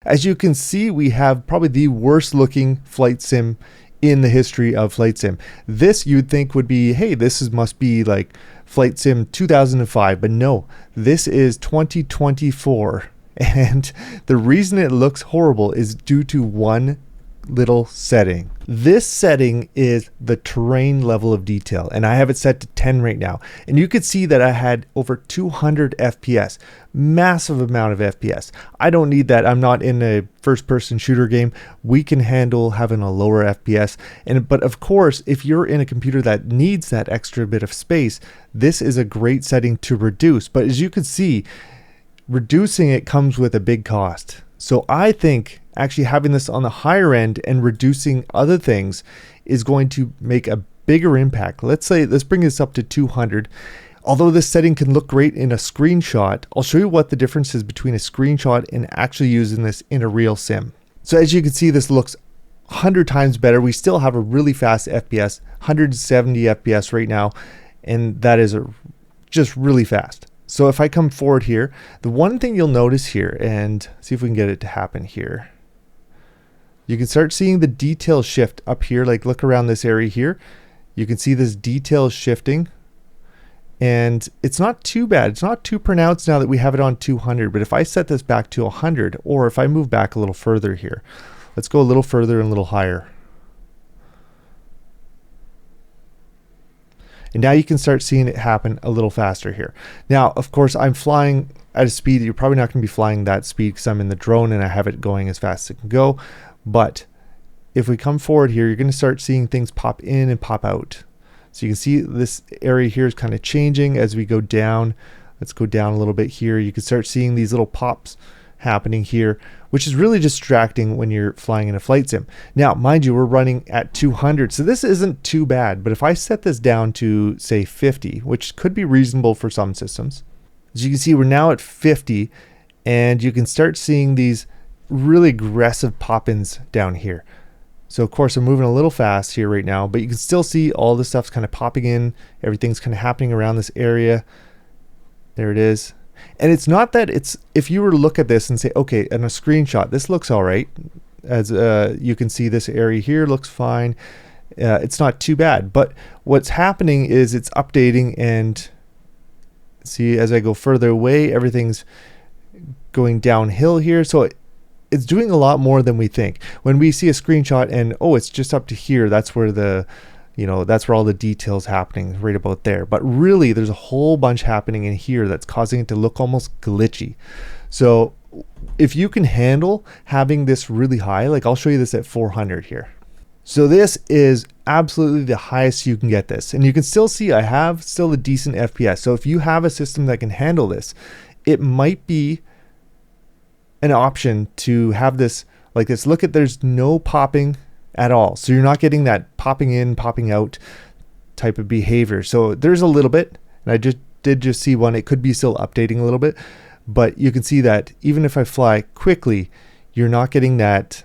As you can see, we have probably the worst looking flight sim in the history of flight sim. This you'd think would be, hey, must be like flight sim 2005, but no, this is 2024. And the reason it looks horrible is due to one little setting. This setting is the terrain level of detail, and I have it set to 10 right now. And you could see that I had over 200 FPS, massive amount of FPS. I don't need that. I'm not in a first-person shooter game. We can handle having a lower FPS. But of course, if you're in a computer that needs that extra bit of space, this is a great setting to reduce. But as you can see, reducing it comes with a big cost. So I think actually having this on the higher end and reducing other things is going to make a bigger impact. Let's bring this up to 200. Although this setting can look great in a screenshot, I'll show you what the difference is between a screenshot and actually using this in a real sim. So as you can see, this looks 100 times better. We still have a really fast FPS, 170 FPS right now, and that is just really fast. So if I come forward here, the one thing you'll notice here, and see if we can get it to happen here, you can start seeing the detail shift up here. Like look around this area here. You can see this detail shifting, and it's not too bad. It's not too pronounced now that we have it on 200, but if I set this back to 100, or if I move back a little further here, let's go a little further and a little higher. And now you can start seeing it happen a little faster here. Now, of course, I'm flying at a speed that you're probably not going to be flying that speed because I'm in the drone and I have it going as fast as it can go. But if we come forward here, you're going to start seeing things pop in and pop out. So you can see this area here is kind of changing as we go down. Let's go down a little bit here. You can start seeing these little pops happening here, which is really distracting when you're flying in a flight sim. Now, mind you, we're running at 200, so this isn't too bad. But if I set this down to, say, 50, which could be reasonable for some systems, as you can see, we're now at 50, and you can start seeing these really aggressive pop-ins down here. So, of course, I'm moving a little fast here right now, but you can still see all this stuff's kind of popping in. Everything's kind of happening around this area. There it is. And it's not that if you were to look at this and say, okay, in a screenshot, this looks all right. As you can see, this area here looks fine. It's not too bad. But what's happening is it's updating, and see, as I go further away, everything's going downhill here. So it's doing a lot more than we think. When we see a screenshot and, oh, it's just up to here, that's where that's where all the details happening, right about there. But really, there's a whole bunch happening in here that's causing it to look almost glitchy. So if you can handle having this really high, like I'll show you this at 400 here. So this is absolutely the highest you can get this. And you can still see I have still a decent FPS. So if you have a system that can handle this, it might be an option to have this like this. Look at, there's no popping at all. So you're not getting that popping in, popping out type of behavior. So there's a little bit, and I did see one. It could be still updating a little bit, but you can see that even if I fly quickly, you're not getting that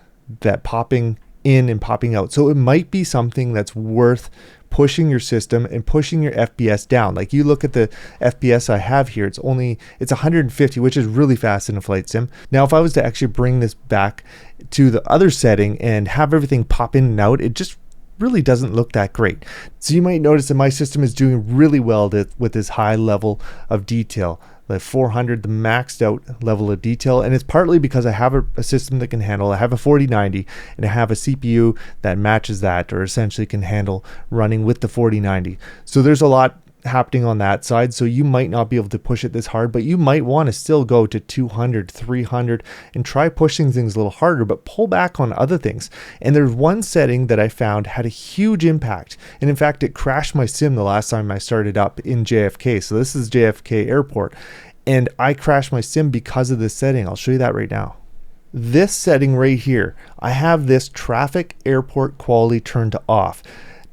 popping in and popping out. So it might be something that's worth pushing your system and pushing your FPS down. Like you look at the FPS I have here, it's 150, which is really fast in a flight sim. Now, if I was to actually bring this back to the other setting and have everything pop in and out, it just really doesn't look that great. So you might notice that my system is doing really well with this high level of detail. The 400, the maxed out level of detail, and it's partly because I have a system that can handle. I have a 4090 and I have a CPU that matches that, or essentially can handle running with the 4090. So there's a lot happening on that side. So you might not be able to push it this hard, but you might want to still go to 200, 300 and try pushing things a little harder, but pull back on other things. And there's one setting that I found had a huge impact. And in fact, it crashed my sim the last time I started up in JFK. So this is JFK Airport. And I crashed my sim because of this setting. I'll show you that right now. This setting right here, I have this traffic airport quality turned to off.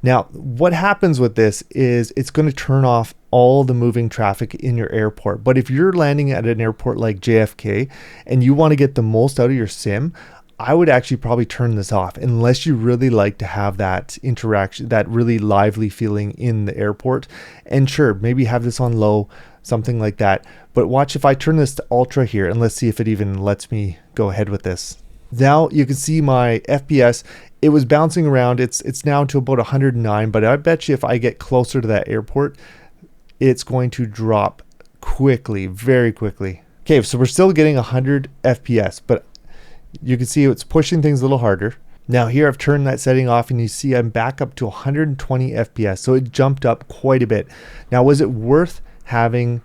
Now, what happens with this is it's going to turn off all the moving traffic in your airport. But if you're landing at an airport like JFK and you want to get the most out of your sim, I would actually probably turn this off unless you really like to have that interaction, that really lively feeling in the airport. And sure, maybe have this on low, something like that. But watch if I turn this to ultra here, and let's see if it even lets me go ahead with this. Now you can see my FPS. It was bouncing around. It's now to about 109, but I bet you if I get closer to that airport, it's going to drop quickly, very quickly. Okay, so we're still getting 100 FPS, but you can see it's pushing things a little harder. Now here I've turned that setting off, and you see I'm back up to 120 FPS. So it jumped up quite a bit. Now, was it worth having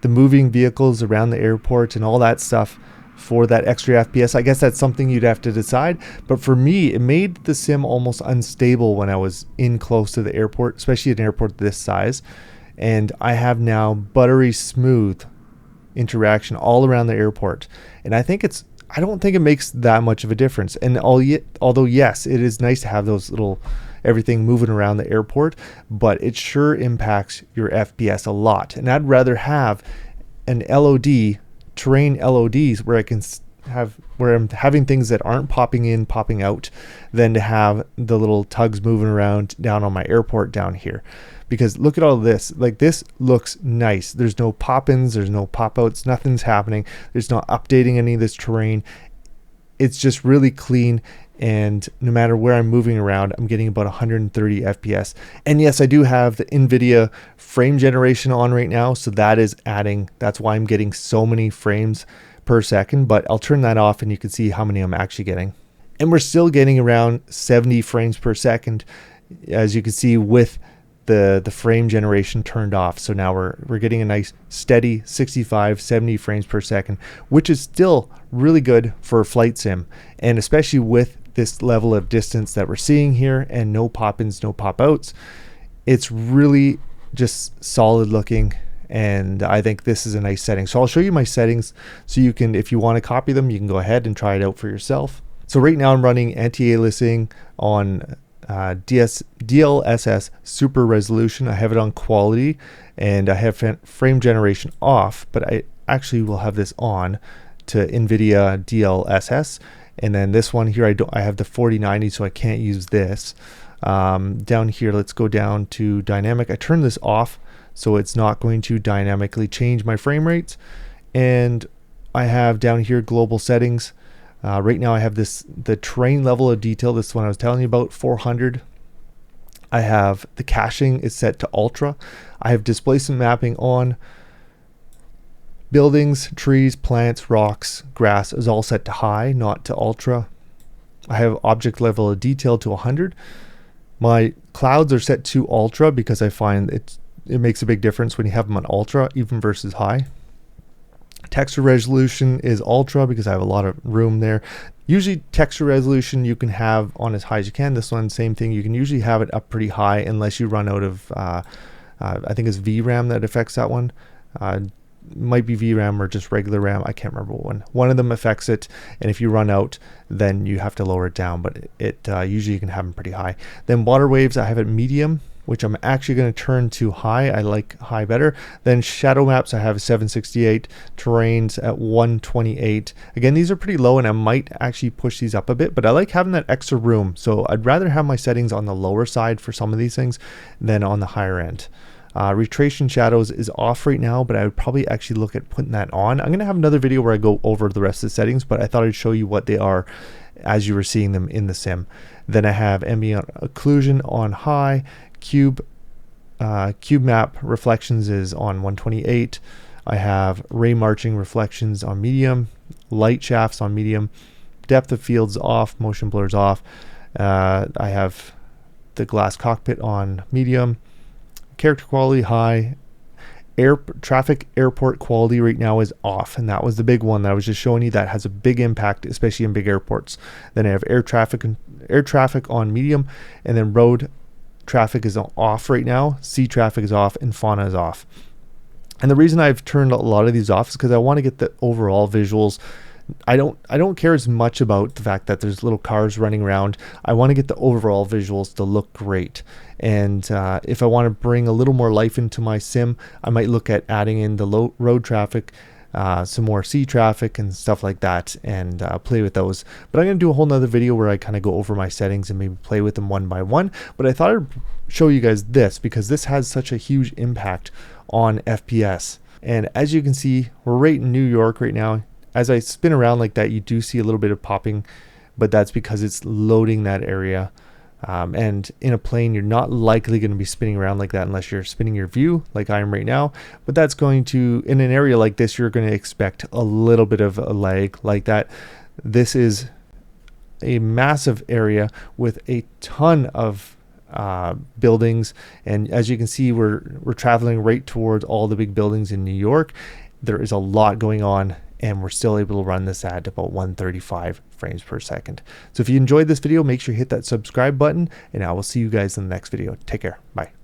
the moving vehicles around the airport and all that stuff for that extra FPS? I guess that's something you'd have to decide. But for me, it made the sim almost unstable when I was in close to the airport, especially an airport this size. And I have now buttery smooth interaction all around the airport. And I don't think it makes that much of a difference. And although yes, it is nice to have those little everything moving around the airport, but it sure impacts your FPS a lot. And I'd rather have an LOD, terrain LODs, where I'm having things that aren't popping in, popping out, than to have the little tugs moving around down on my airport down here. Because look at all this, like this looks nice. There's no pop-ins, there's no pop-outs, nothing's happening. There's not updating any of this terrain. It's just really clean, and no matter where I'm moving around, I'm getting about 130 FPS. And yes, I do have the NVIDIA frame generation on right now, so that's why I'm getting so many frames per second, but I'll turn that off and you can see how many I'm actually getting. And we're still getting around 70 frames per second, as you can see, with the frame generation turned off. So now we're getting a nice steady 65, 70 frames per second, which is still really good for a flight sim. And especially with this level of distance that we're seeing here and no pop-ins, no pop-outs, it's really just solid looking. And I think this is a nice setting. So I'll show you my settings so you can, if you want to copy them, you can go ahead and try it out for yourself. So right now I'm running anti-aliasing on DLSS super resolution. I have it on quality, and I have frame generation off, but I actually will have this on to NVIDIA DLSS. And then this one here, I have the 4090, so I can't use this. Down here, let's go down to dynamic. I turn this off so it's not going to dynamically change my frame rates. And I have down here global settings. Right now I have the terrain level of detail, this one I was telling you about, 400. I have the caching is set to ultra. I have displacement mapping on. Buildings, trees, plants, rocks, grass is all set to high, not to ultra. I have object level of detail to 100. My clouds are set to ultra because I find it makes a big difference when you have them on ultra, even versus high. Texture resolution is ultra because I have a lot of room there. Usually texture resolution you can have on as high as you can. This one, same thing. You can usually have it up pretty high unless you run out of, I think it's VRAM that affects that one. Might be VRAM or just regular RAM. I can't remember what one. One of them affects it, and if you run out, then you have to lower it down, but usually you can have them pretty high. Then water waves, I have it medium, which I'm actually going to turn to high. I like high better. Then shadow maps, I have 768. Terrains at 128. Again, these are pretty low, and I might actually push these up a bit, but I like having that extra room. So I'd rather have my settings on the lower side for some of these things than on the higher end. Retracing shadows is off right now, but I would probably actually look at putting that on. I'm going to have another video where I go over the rest of the settings, but I thought I'd show you what they are as you were seeing them in the sim. Then I have ambient occlusion on high. Cube map reflections is on 128. I have ray marching reflections on medium. Light shafts on medium. Depth of fields off. Motion blurs off. I have the glass cockpit on medium. Character quality high. Traffic airport quality right now is off, and that was the big one that I was just showing you that has a big impact, especially in big airports. Then I have air traffic on medium, and then road traffic is off right now. Sea traffic is off, and fauna is off. And the reason I've turned a lot of these off is because I want to get the overall visuals. I don't care as much about the fact that there's little cars running around. I want to get the overall visuals to look great. And if I want to bring a little more life into my sim, I might look at adding in the low road traffic some more sea traffic and stuff like that, and play with those. But I'm going to do a whole nother video where I kind of go over my settings and maybe play with them one by one. But I thought I'd show you guys this because this has such a huge impact on FPS. And as you can see, we're right in New York right now. As I spin around like that, you do see a little bit of popping, but that's because it's loading that area. And in a plane, you're not likely going to be spinning around like that unless you're spinning your view like I am right now. But that's going to, in an area like this, you're going to expect a little bit of a lag like that. This is a massive area with a ton of buildings, and as you can see, we're traveling right towards all the big buildings in New York. There is a lot going on, and we're still able to run this at about 135 frames per second. So if you enjoyed this video, make sure you hit that subscribe button, and I will see you guys in the next video. Take care. Bye.